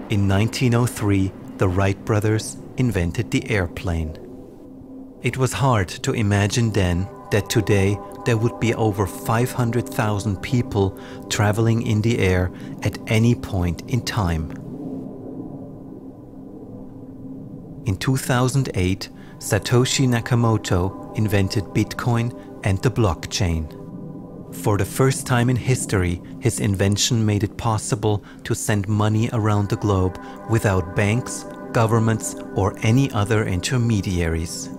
In 1903, the Wright brothers invented the airplane. It was hard to imagine then that today there would be over 500,000 people traveling in the air at any point in time. In 2008, Satoshi Nakamoto invented Bitcoin and the blockchain. For the first time in history, his invention made it possible to send money around the globe without banks, governments, or any other intermediaries.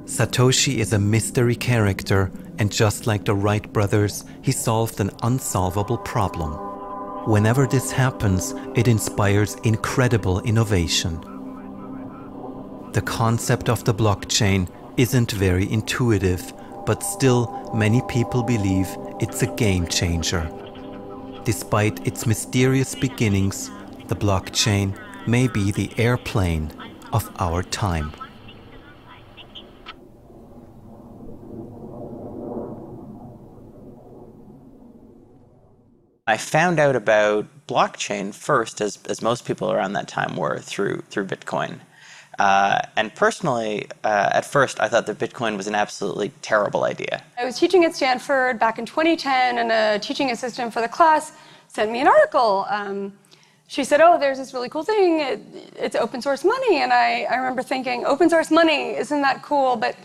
Satoshi is a mystery character, and just like the Wright brothers, he solved an unsolvable problem. Whenever this happens, it inspires incredible innovation. The concept of the blockchain isn't very intuitive, but still many people believe it's a game changer. Despite its mysterious beginnings, the blockchain may be the airplane of our time. I found out about blockchain first, as most people around that time were, through Bitcoin. And personally, at first, I thought that Bitcoin was an absolutely terrible idea. I was teaching at Stanford back in 2010, and a teaching assistant for the class sent me an article. She said, oh, there's this really cool thing. It's open source money. And I remember thinking, open source money, isn't that cool? But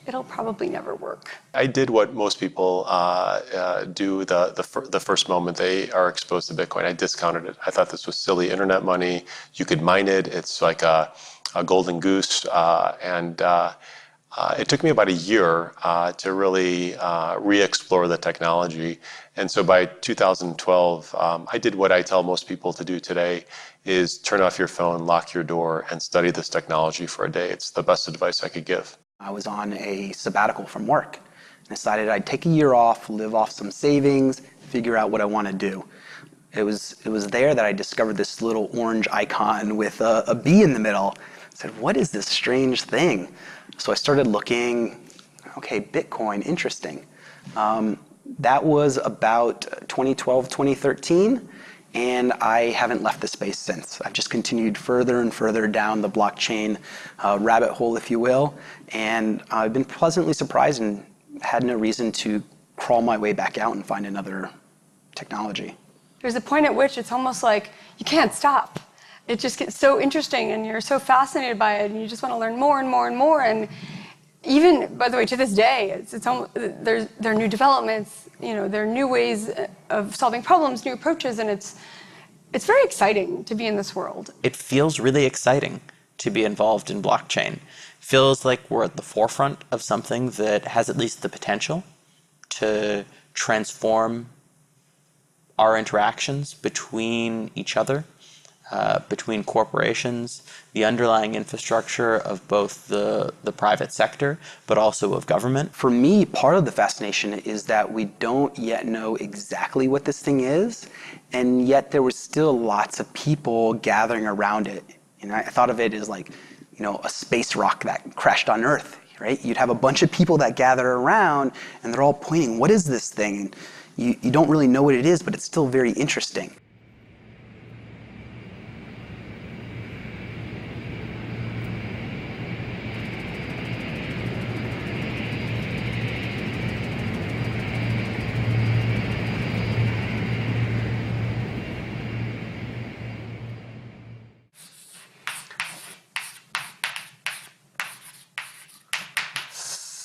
it'll probably never work. I did what most people do the first moment they are exposed to Bitcoin. I discounted it. I thought this was silly internet money. You could mine it. It's like a golden goose. It took me about a year to really re-explore the technology. And so by 2012, I did what I tell most people to do today, is turn off your phone, lock your door, and study this technology for a day. It's the best advice I could give. I was on a sabbatical from work and decided I'd take a year off, live off some savings, figure out what I want to do. It was there that I discovered this little orange icon with a bee in the middle. I said, what is this strange thing? So I started looking, okay, Bitcoin, interesting. That was about 2012, 2013. And I haven't left the space since. I've just continued further and further down the blockchain rabbit hole, if you will. And I've been pleasantly surprised and had no reason to crawl my way back out and find another technology. There's a point at which it's almost like you can't stop. It just gets so interesting, and you're so fascinated by it, and you just want to learn more and more and more. And even, by the way, to this day, there are new developments. There are new ways of solving problems, new approaches, and it's very exciting to be in this world. It feels really exciting to be involved in blockchain. Feels like we're at the forefront of something that has at least the potential to transform our interactions between each other, between corporations, the underlying infrastructure of both the private sector, but also of government. For me, part of the fascination is that we don't yet know exactly what this thing is, and yet there was still lots of people gathering around it. I thought of it as like, a space rock that crashed on Earth, right? You'd have a bunch of people that gather around, and they're all pointing, what is this thing? And you don't really know what it is, but it's still very interesting.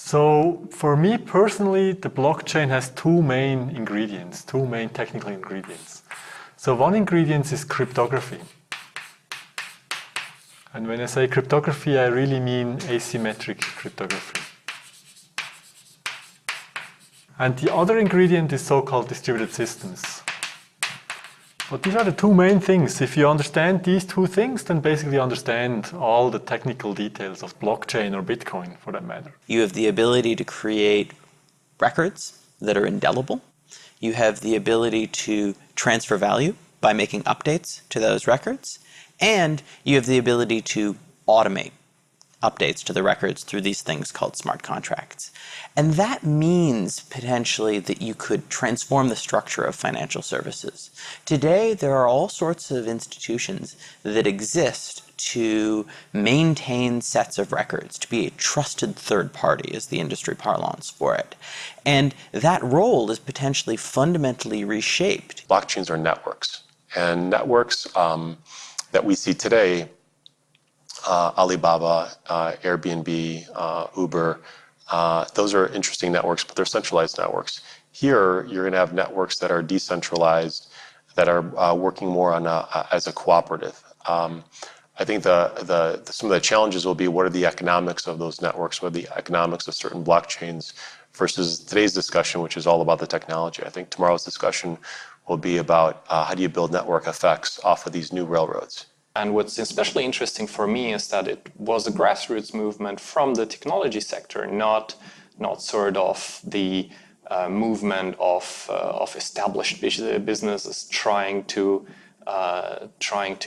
So for me personally, the blockchain has two main ingredients, two main technical ingredients. So one ingredient is cryptography. And when I say cryptography, I really mean asymmetric cryptography. And the other ingredient is so-called distributed systems. But these are the two main things. If you understand these two things, then basically you understand all the technical details of blockchain or Bitcoin, for that matter. You have the ability to create records that are indelible. You have the ability to transfer value by making updates to those records. And you have the ability to automate updates to the records through these things called smart contracts. And that means potentially that you could transform the structure of financial services. Today, there are all sorts of institutions that exist to maintain sets of records, to be a trusted third party is the industry parlance for it. And that role is potentially fundamentally reshaped. Blockchains are networks. And networks that we see today, Alibaba, Airbnb, Uber, those are interesting networks, but they're centralized networks. Here, you're going to have networks that are decentralized, that are working more on as a cooperative. I think some of the challenges will be what are the economics of those networks, what are the economics of certain blockchains versus today's discussion, which is all about the technology. I think tomorrow's discussion will be about how do you build network effects off of these new railroads. And what's especially interesting for me is that it was a grassroots movement from the technology sector, not sort of the movement of established businesses trying to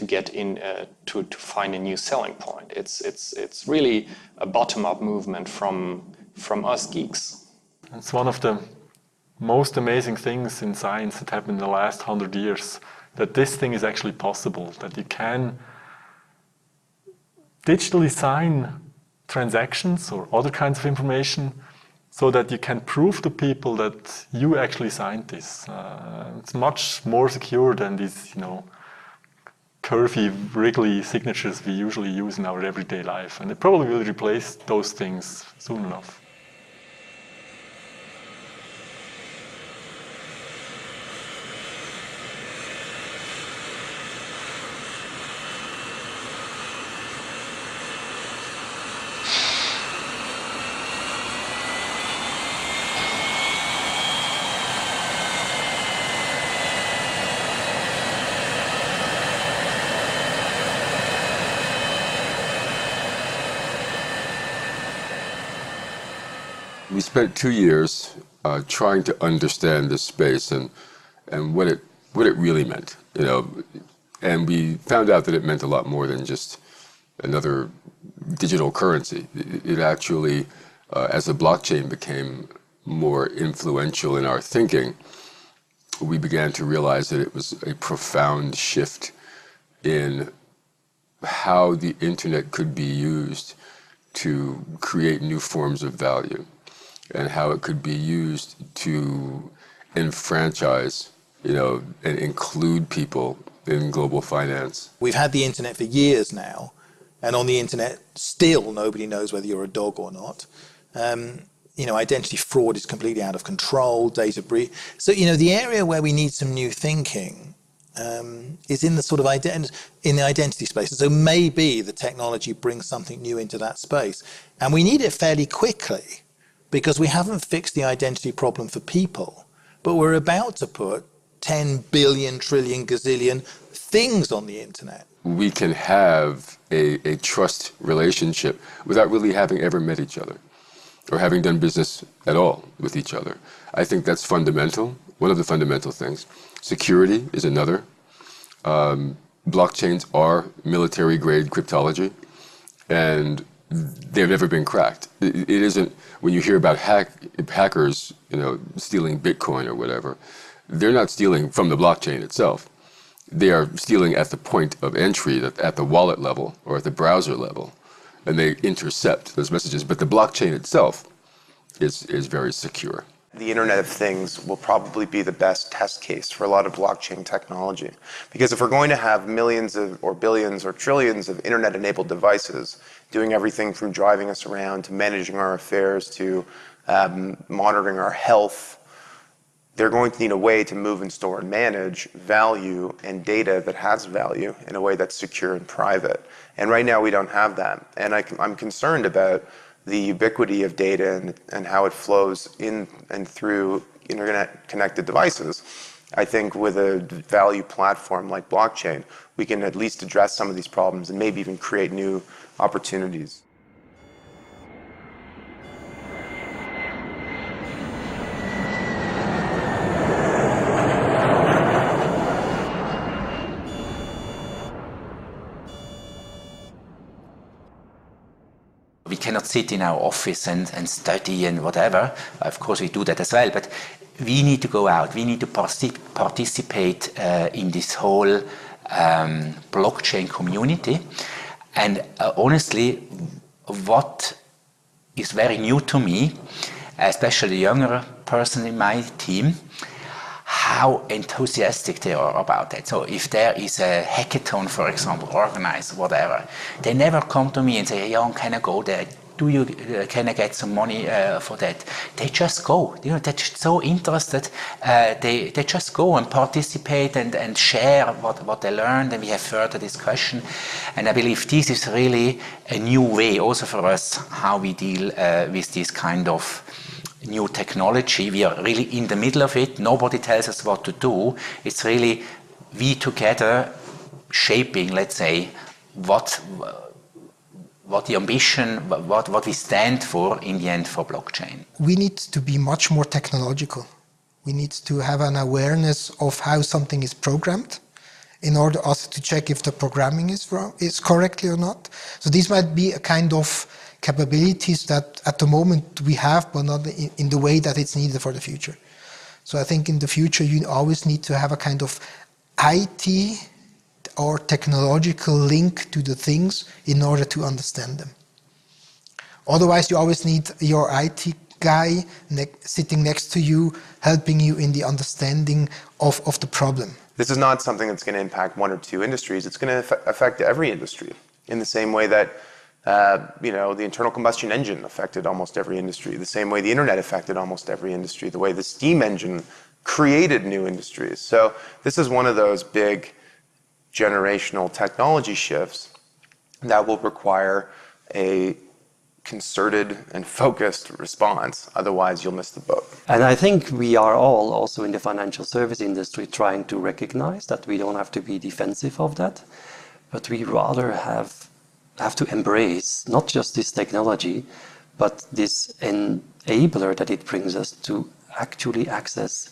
get in to find a new selling point. It's really a bottom-up movement from us geeks. It's one of the most amazing things in science that happened in the last 100 years, that this thing is actually possible, that you can digitally sign transactions or other kinds of information so that you can prove to people that you actually signed this. It's much more secure than these, curvy, wriggly signatures we usually use in our everyday life. And it probably will replace those things soon enough. We spent 2 years trying to understand this space and what it really meant, and we found out that it meant a lot more than just another digital currency. It actually, as the blockchain became more influential in our thinking, we began to realize that it was a profound shift in how the internet could be used to create new forms of value, and how it could be used to enfranchise, and include people in global finance. We've had the internet for years now, and on the internet, still nobody knows whether you're a dog or not. Identity fraud is completely out of control, data breach. So, the area where we need some new thinking is in the sort of in the identity space. So maybe the technology brings something new into that space, and we need it fairly quickly, because we haven't fixed the identity problem for people, but we're about to put 10 billion, trillion, gazillion things on the internet. We can have a trust relationship without really having ever met each other or having done business at all with each other. I think that's fundamental, one of the fundamental things. Security is another. Blockchains are military-grade cryptology, and they've never been cracked. It isn't, when you hear about hackers, stealing Bitcoin or whatever, they're not stealing from the blockchain itself. They are stealing at the point of entry, at the wallet level or at the browser level, and they intercept those messages. But the blockchain itself is very secure. The Internet of Things will probably be the best test case for a lot of blockchain technology. Because if we're going to have millions or billions or trillions of Internet-enabled devices doing everything from driving us around to managing our affairs to monitoring our health, they're going to need a way to move and store and manage value and data that has value in a way that's secure and private. And right now we don't have that. And I'm concerned about the ubiquity of data and how it flows in and through internet-connected devices. I think with a value platform like blockchain, we can at least address some of these problems and maybe even create new opportunities. cannot sit in our office and study and whatever. Of course, we do that as well, but we need to go out. We need to participate in this whole blockchain community. And honestly, what is very new to me, especially the younger person in my team, how enthusiastic they are about it. So if there is a hackathon, for example, organized, whatever, they never come to me and say, Jan, can I go there? Can I get some money for that? They just go. You know, they're just so interested. They just go and participate and share what they learned, and we have further discussion. And I believe this is really a new way also for us how we deal with this kind of new technology. We are really in the middle of it. Nobody tells us what to do. It's really we together shaping, let's say, what the ambition, what we stand for in the end for blockchain. We need to be much more technological. We need to have an awareness of how something is programmed in order also to check if the programming is correctly or not. So these might be a kind of capabilities that at the moment we have, but not in the way that it's needed for the future. So I think in the future you always need to have a kind of IT or technological link to the things in order to understand them. Otherwise you always need your IT guy sitting next to you, helping you in the understanding of the problem. This is not something that's going to impact one or two industries. It's going to affect every industry in the same way that the internal combustion engine affected almost every industry, the same way the internet affected almost every industry, the way the steam engine created new industries. So this is one of those big generational technology shifts that will require a concerted and focused response. Otherwise, you'll miss the boat. And I think we are all also in the financial service industry trying to recognize that we don't have to be defensive of that, but we rather have to embrace not just this technology, but this enabler that it brings us to actually access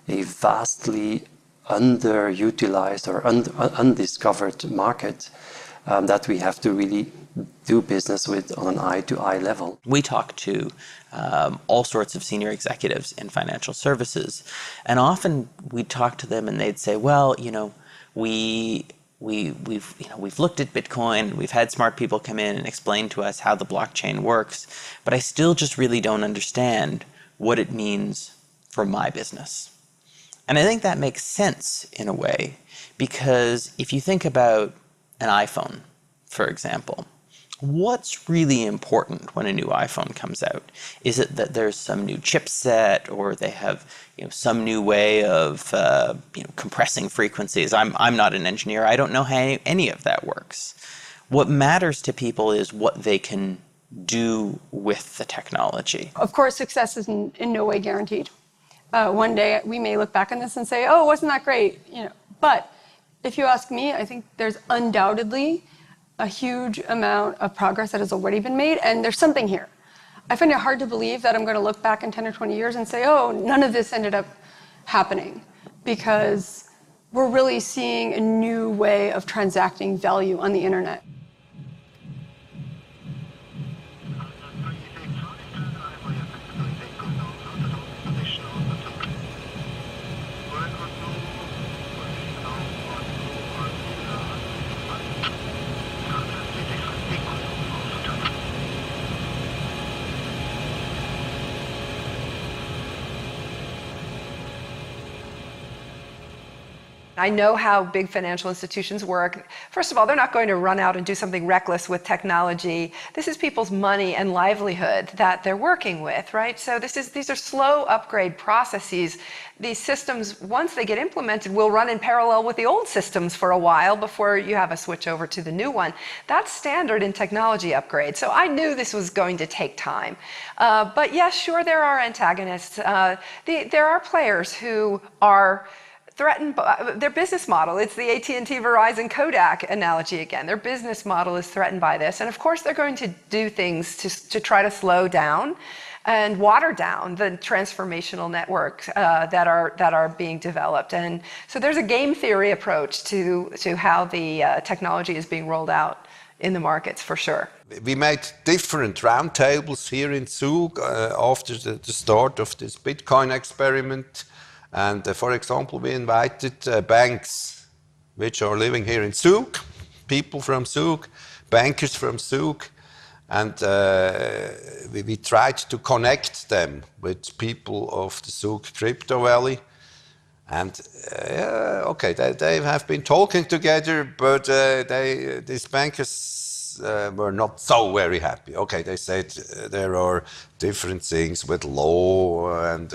a vastly underutilized or undiscovered market that we have to really do business with on an eye-to-eye level. We talk to all sorts of senior executives in financial services, and often we talk to them and they'd say, well, we've looked at Bitcoin, we've had smart people come in and explain to us how the blockchain works, but I still just really don't understand what it means for my business. And I think that makes sense in a way, because if you think about an iPhone, for example, what's really important when a new iPhone comes out? Is it that there's some new chipset, or they have some new way of compressing frequencies? I'm not an engineer. I don't know how any of that works. What matters to people is what they can do with the technology. Of course, success is in no way guaranteed. One day we may look back on this and say, oh, wasn't that great? But if you ask me, I think there's undoubtedly a huge amount of progress that has already been made, and there's something here. I find it hard to believe that I'm going to look back in 10 or 20 years and say, oh, none of this ended up happening, because we're really seeing a new way of transacting value on the internet. I know how big financial institutions work. First of all, they're not going to run out and do something reckless with technology. This is people's money and livelihood that they're working with, right? So these are slow upgrade processes. These systems, once they get implemented, will run in parallel with the old systems for a while before you have a switch over to the new one. That's standard in technology upgrades. So I knew this was going to take time. But yes, sure, there are antagonists. There are players who are threatened by their business model. It's the AT&T, Verizon, Kodak analogy again. Their business model is threatened by this. And of course, they're going to do things to try to slow down and water down the transformational networks that are being developed. And so there's a game theory approach to how the technology is being rolled out in the markets, for sure. We made different roundtables here in Zug after the start of this Bitcoin experiment. And for example, we invited banks which are living here in Zug, people from Zug, bankers from Zug, and we tried to connect them with people of the Zug Crypto Valley. And okay, they have been talking together, but these bankers were not so very happy. Okay, they said there are different things with law, and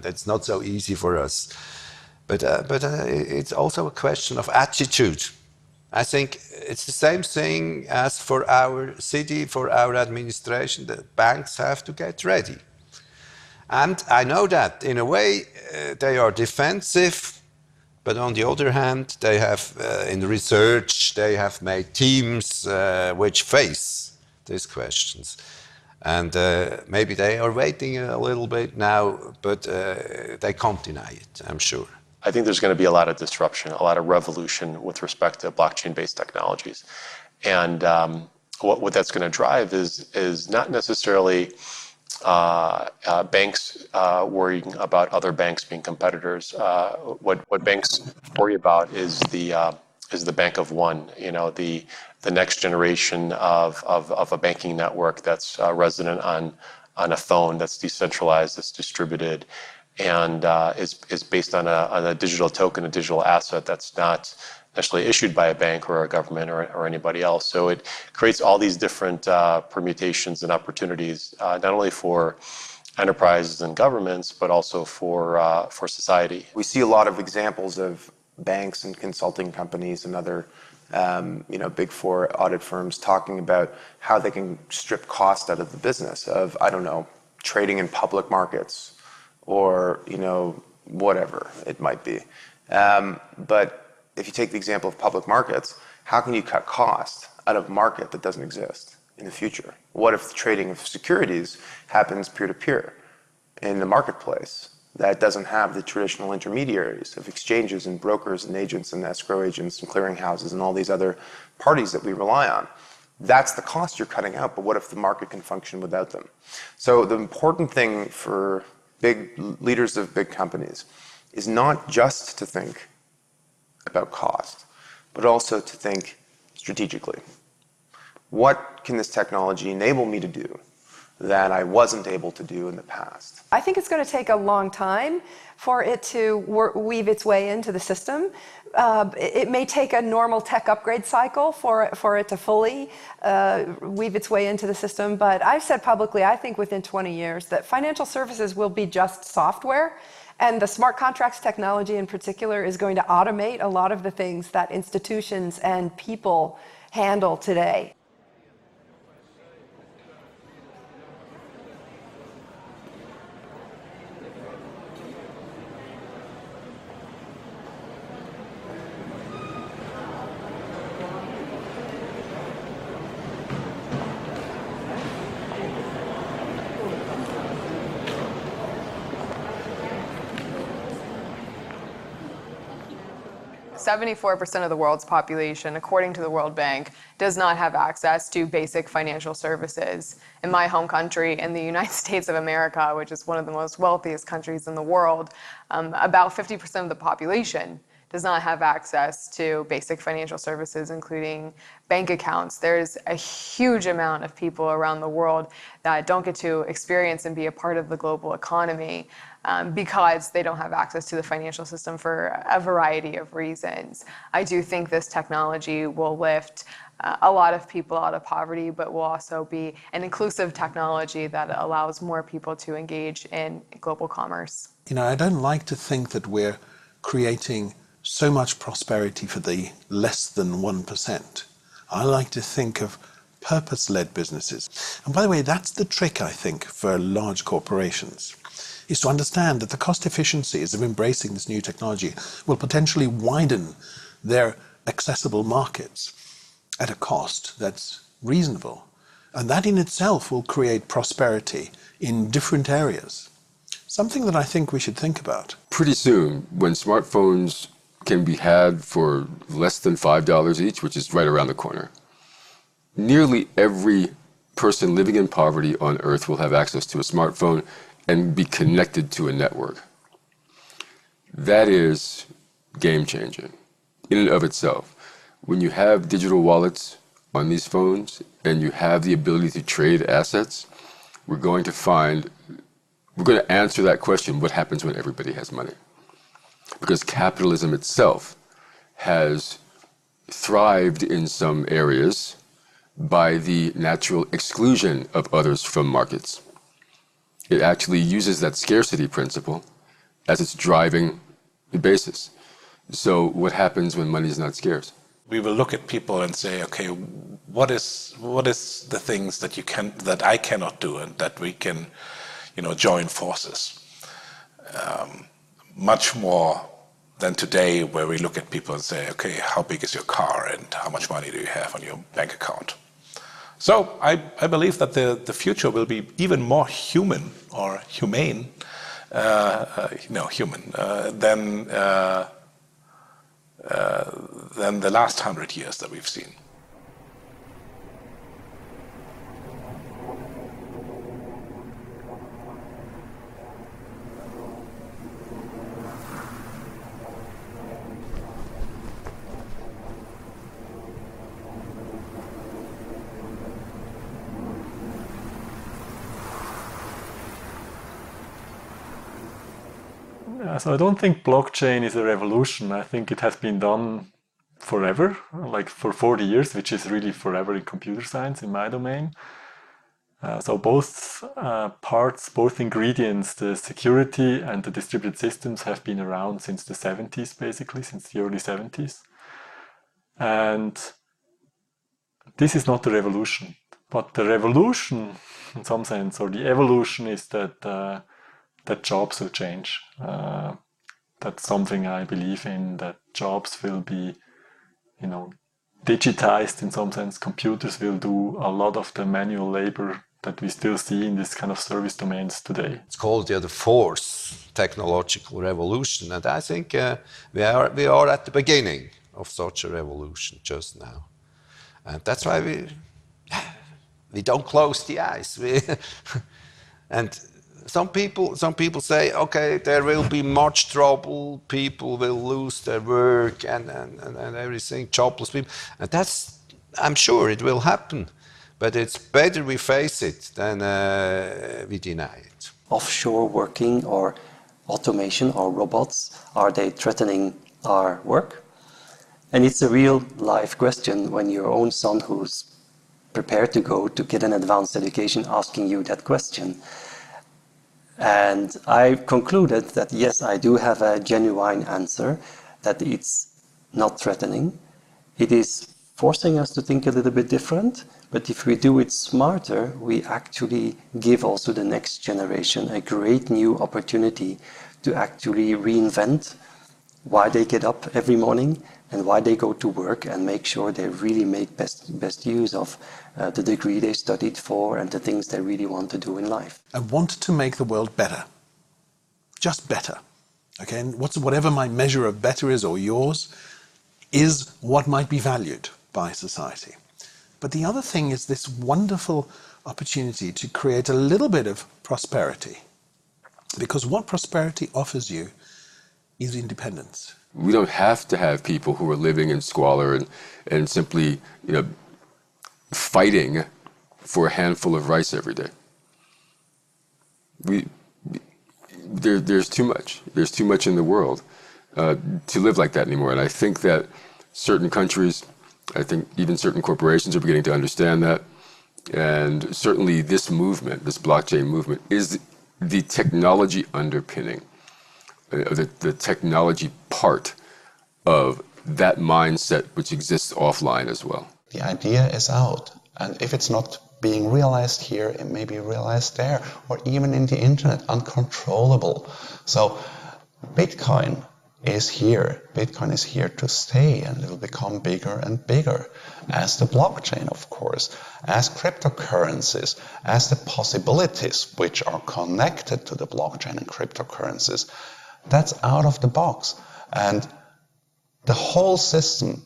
it's not so easy for us. But it's also a question of attitude. I think it's the same thing as for our city, for our administration. The banks have to get ready. And I know that in a way they are defensive, but on the other hand, they have, in research, they have made teams which face these questions. And maybe they are waiting a little bit now, but they can't deny it, I'm sure. I think there's going to be a lot of disruption, a lot of revolution with respect to blockchain-based technologies. And what that's going to drive is not necessarily banks worrying about other banks being competitors. What banks worry about is the bank of one. You know, the next generation of a banking network that's resident on a phone, that's decentralized, that's distributed, and is based on a digital token, a digital asset that's not necessarily issued by a bank or a government or anybody else. So it creates all these different permutations and opportunities, not only for enterprises and governments, but also for society. We see a lot of examples of banks and consulting companies and other Big Four audit firms talking about how they can strip cost out of the business of, I don't know, trading in public markets or, whatever it might be. But if you take the example of public markets, how can you cut cost out of a market that doesn't exist in the future? What if the trading of securities happens peer-to-peer in the marketplace that doesn't have the traditional intermediaries of exchanges and brokers and agents and escrow agents and clearinghouses and all these other parties that we rely on? That's the cost you're cutting out, but what if the market can function without them? So the important thing for big leaders of big companies is not just to think about cost, but also to think strategically. What can this technology enable me to do that I wasn't able to do in the past? I think it's going to take a long time for it to weave its way into the system. It may take a normal tech upgrade cycle for it to fully weave its way into the system, but I've said publicly, I think within 20 years, that financial services will be just software. And the smart contracts technology in particular is going to automate a lot of the things that institutions and people handle today. .74% of the world's population, according to the World Bank, does not have access to basic financial services. In my home country, in the United States of America, which is one of the most wealthiest countries in the world, about 50% of the population does not have access to basic financial services, including bank accounts. There's a huge amount of people around the world that don't get to experience and be a part of the global economy because they don't have access to the financial system for a variety of reasons. I do think this technology will lift a lot of people out of poverty, but will also be an inclusive technology that allows more people to engage in global commerce. I don't like to think that we're creating so much prosperity for the less than 1%. I like to think of purpose-led businesses. And by the way, that's the trick, I think, for large corporations, is to understand that the cost efficiencies of embracing this new technology will potentially widen their accessible markets at a cost that's reasonable. And that in itself will create prosperity in different areas. Something that I think we should think about. Pretty soon, when smartphones can be had for less than $5 each, which is right around the corner, nearly every person living in poverty on Earth will have access to a smartphone and be connected to a network. That is game-changing in and of itself. When you have digital wallets on these phones and you have the ability to trade assets, we're going to answer that question, what happens when everybody has money? Because capitalism itself has thrived in some areas by the natural exclusion of others from markets. It actually uses that scarcity principle as its driving basis. So what happens when money is not scarce? We will look at people and say, okay, what is the things that I cannot do and that we can, join forces. Much more than today, where we look at people and say, okay, how big is your car and how much money do you have on your bank account? So I believe that the future will be even more human or humane, human than the last 100 years that we've seen. So I don't think blockchain is a revolution. I think it has been done forever, like for 40 years, which is really forever in computer science in my domain. So both parts, both ingredients, the security and the distributed systems have been around since the 70s, basically, since the early 70s. And this is not a revolution. But the revolution, in some sense, or the evolution is that that jobs will change. That's something I believe in, that jobs will be, digitized in some sense. Computers will do a lot of the manual labor that we still see in this kind of service domains today. It's called the fourth technological revolution, and I think we are at the beginning of such a revolution just now. And that's why we don't close the eyes. And some people say, okay, there will be much trouble, people will lose their work and everything, jobless people. And I'm sure it will happen. But it's better we face it than we deny it. Offshore working or automation or robots, are they threatening our work? And it's a real life question when your own son, who's prepared to go to get an advanced education, asking you that question. And I concluded that yes, I do have a genuine answer, that it's not threatening. It is forcing us to think a little bit different, but if we do it smarter, we actually give also the next generation a great new opportunity to actually reinvent why they get up every morning and why they go to work, and make sure they really make best use of the degree they studied for and the things they really want to do in life. I want to make the world better, just better. Okay, and whatever my measure of better is, or yours, is what might be valued by society. But the other thing is this wonderful opportunity to create a little bit of prosperity, because what prosperity offers you is independence. We don't have to have people who are living in squalor and simply, fighting for a handful of rice every day. There's too much. There's too much in the world to live like that anymore. And I think that certain countries, I think even certain corporations are beginning to understand that. And certainly this movement, this blockchain movement, is the technology underpinning, the technology part of that mindset which exists offline as well. The idea is out, and if it's not being realized here, it may be realized there, or even in the internet, uncontrollable. So Bitcoin is here. Bitcoin is here to stay, and it will become bigger and bigger, as the blockchain, of course, as cryptocurrencies, as the possibilities which are connected to the blockchain and cryptocurrencies. That's out of the box. And the whole system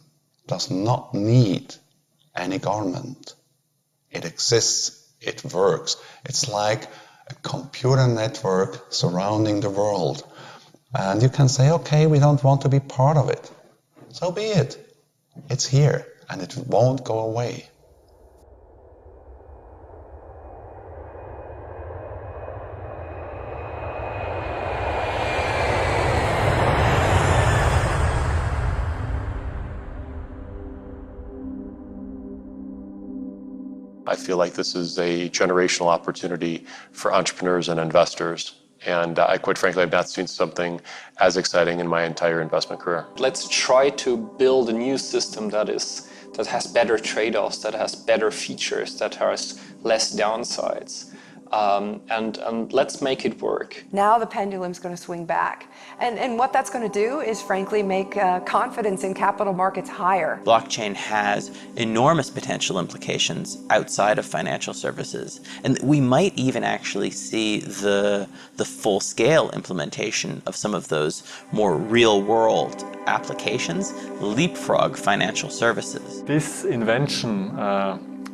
does not need any government. It exists, it works. It's like a computer network surrounding the world. And you can say, okay, we don't want to be part of it. So be it. It's here, and it won't go away. I feel like this is a generational opportunity for entrepreneurs and investors. And I quite frankly have not seen something as exciting in my entire investment career. Let's try to build a new system that has better trade-offs, that has better features, that has less downsides. And let's make it work. Now the pendulum's going to swing back. And what that's going to do is, frankly, make confidence in capital markets higher. Blockchain has enormous potential implications outside of financial services. And we might even actually see the full-scale implementation of some of those more real-world applications leapfrog financial services. This invention,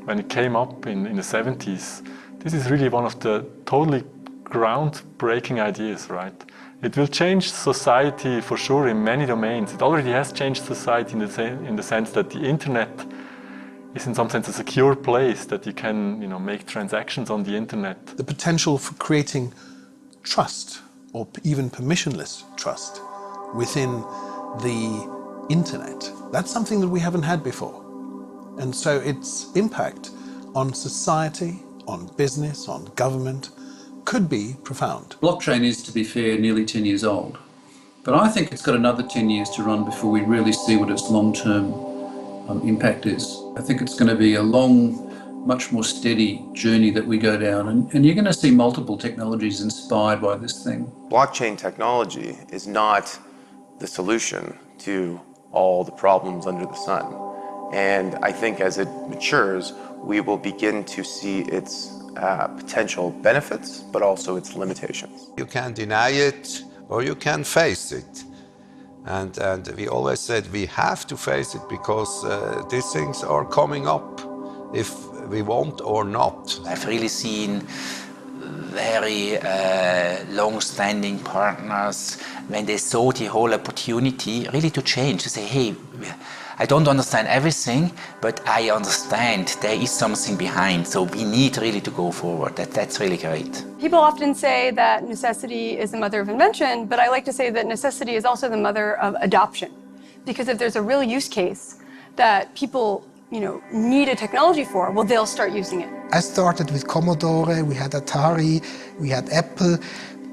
when it came up in the 70s, this is really one of the totally groundbreaking ideas, right? It will change society for sure in many domains. It already has changed society in the sense that the internet is in some sense a secure place that you can, make transactions on the internet. The potential for creating trust, or even permissionless trust, within the internet, that's something that we haven't had before. And so its impact on society, on business, on government, could be profound. Blockchain is, to be fair, nearly 10 years old. But I think it's got another 10 years to run before we really see what its long-term impact is. I think it's going to be a long, much more steady journey that we go down, and you're going to see multiple technologies inspired by this thing. Blockchain technology is not the solution to all the problems under the sun. And I think as it matures, we will begin to see its potential benefits, but also its limitations. You can deny it or you can face it. And we always said we have to face it because these things are coming up if we want or not. I've really seen very long-standing partners when they saw the whole opportunity really to change, to say, hey, I don't understand everything, but I understand there is something behind, so we need really to go forward. That's really great. People often say that necessity is the mother of invention, but I like to say that necessity is also the mother of adoption. Because if there's a real use case that people need a technology for, well, they'll start using it. I started with Commodore, we had Atari, we had Apple.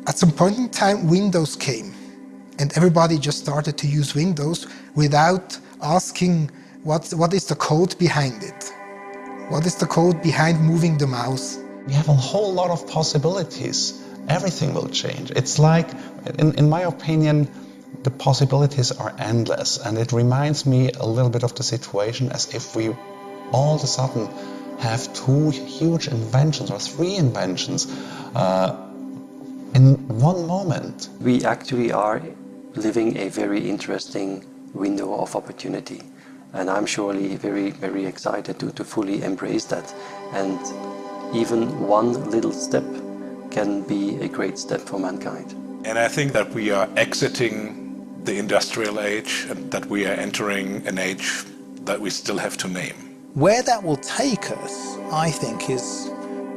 At some point in time, Windows came, and everybody just started to use Windows without asking what is the code behind it? What is the code behind moving the mouse? We have a whole lot of possibilities. Everything will change. It's like, in my opinion, the possibilities are endless, and it reminds me a little bit of the situation as if we all of a sudden have two huge inventions or three inventions in one moment. We actually are living a very interesting window of opportunity, and I'm surely very, very excited to fully embrace that. And even one little step can be a great step for mankind. And I think that we are exiting the industrial age and that we are entering an age that we still have to name. Where that will take us, I think, is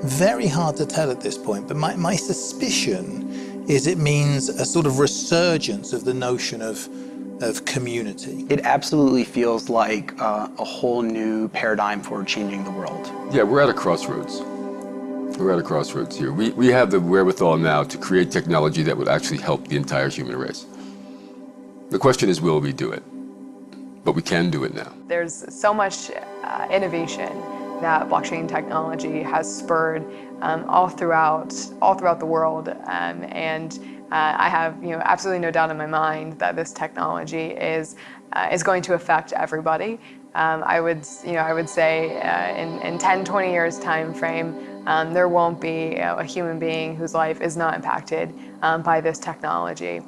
very hard to tell at this point, but my suspicion is it means a sort of resurgence of the notion of community. It absolutely feels like a whole new paradigm for changing the world. Yeah, we're at a crossroads. We're at a crossroads here. We have the wherewithal now to create technology that would actually help the entire human race. The question is, will we do it? But we can do it now. There's so much innovation that blockchain technology has spurred all throughout the world, and I have absolutely no doubt in my mind that this technology is going to affect everybody. I would say in 10, 20 years time frame, there won't be a human being whose life is not impacted by this technology.